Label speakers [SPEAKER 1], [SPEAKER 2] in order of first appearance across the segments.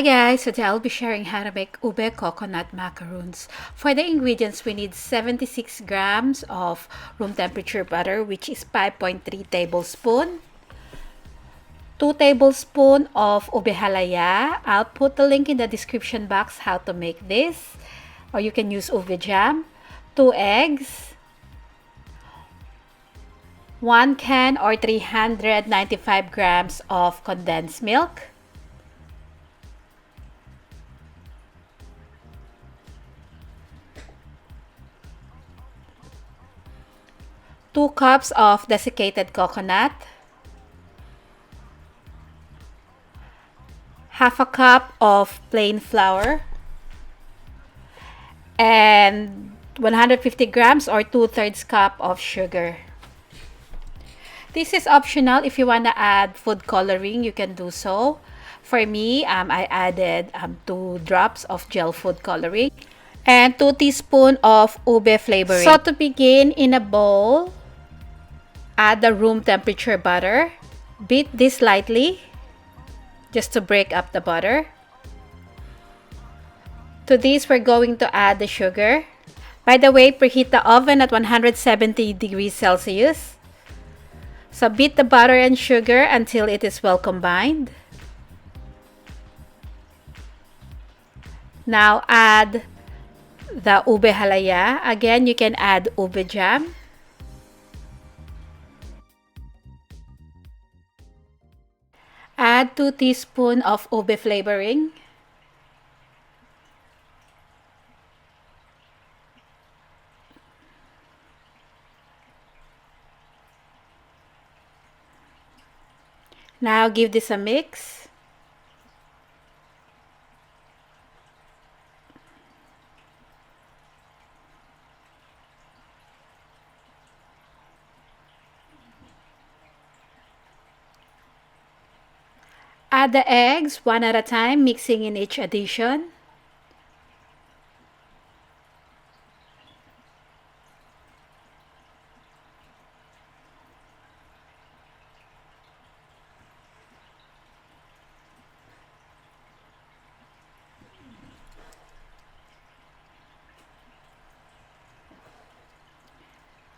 [SPEAKER 1] Hi guys, today I'll be sharing how to make Ube Coconut Macaroons. For the ingredients, we need 76 grams of room temperature butter, which is 5.3 tablespoons. 2 tablespoons of ube halaya. I'll put the link in the description box how to make this. Or you can use ube jam. 2 eggs. 1 can or 395 grams of condensed milk. 2 cups of desiccated coconut, half a cup of plain flour, and 150 grams or 2/3 cup of sugar. This is optional. If you want to add food coloring, you can do so. For me, I added 2 drops of gel food coloring and 2 teaspoons of ube flavoring. So to begin, in a bowl, add the room temperature butter. Beat this lightly just to break up the butter. To this, we're going to add the sugar. By the way, preheat the oven at 170 degrees Celsius. So beat the butter and sugar until it is well combined. Now add the ube halaya. Again, you can add ube jam. Add 2 teaspoons of ube flavoring. Now give this a mix. Add the eggs one at a time, mixing in each addition.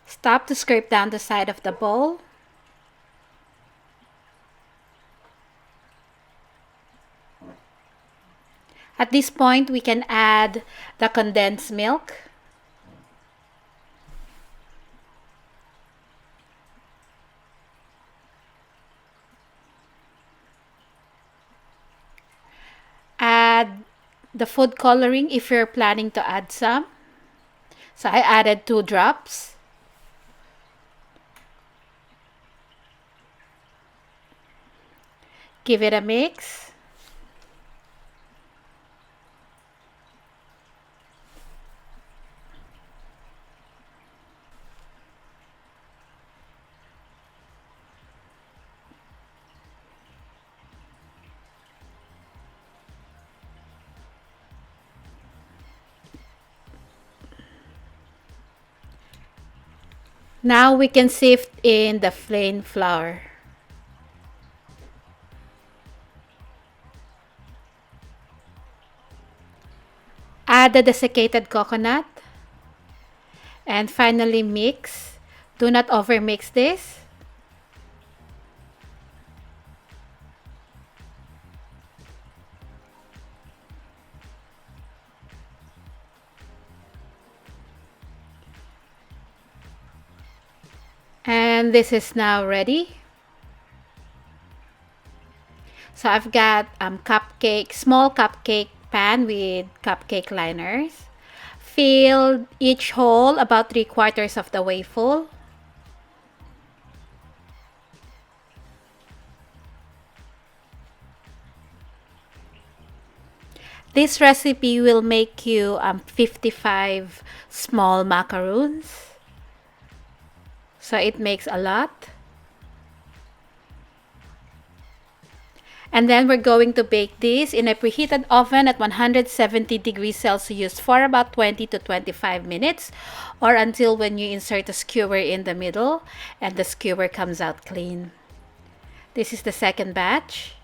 [SPEAKER 1] Stop to scrape down the side of the bowl. At this point, we can add the condensed milk. Add the food coloring if you're planning to add some. So I added 2 drops. Give it a mix. Now we can sift in the plain flour. Add the desiccated coconut. And finally mix. Do not overmix this. And this is now ready. So I've got small cupcake pan with cupcake liners. Fill each hole about 3/4 of the way full. This recipe will make you 55 small macaroons. So it makes a lot. And then we're going to bake this in a preheated oven at 170 degrees Celsius for about 20 to 25 minutes, or until when you insert a skewer in the middle and the skewer comes out clean. This is the second batch.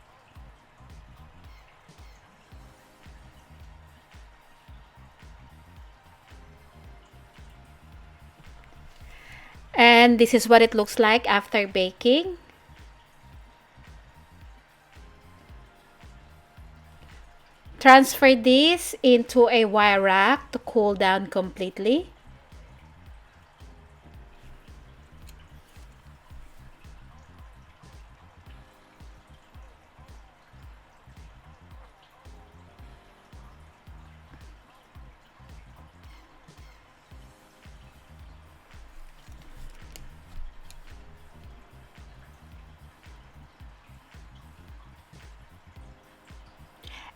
[SPEAKER 1] And this is what it looks like after baking. Transfer this into a wire rack to cool down completely.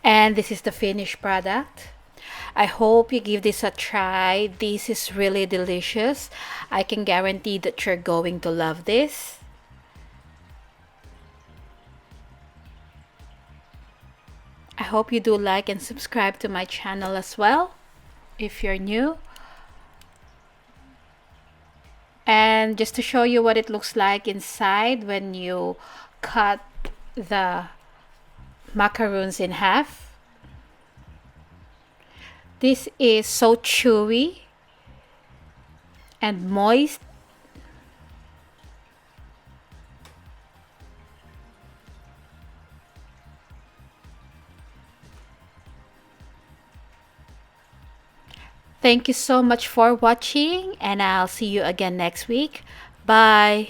[SPEAKER 1] And this is the finished product. I hope you give this a try. This is really delicious. I can guarantee that you're going to love this. I hope you do like and subscribe to my channel as well if you're new. And just to show you what it looks like inside when you cut the macaroons in half. This is so chewy and moist. Thank you so much for watching, and I'll see you again next week. Bye.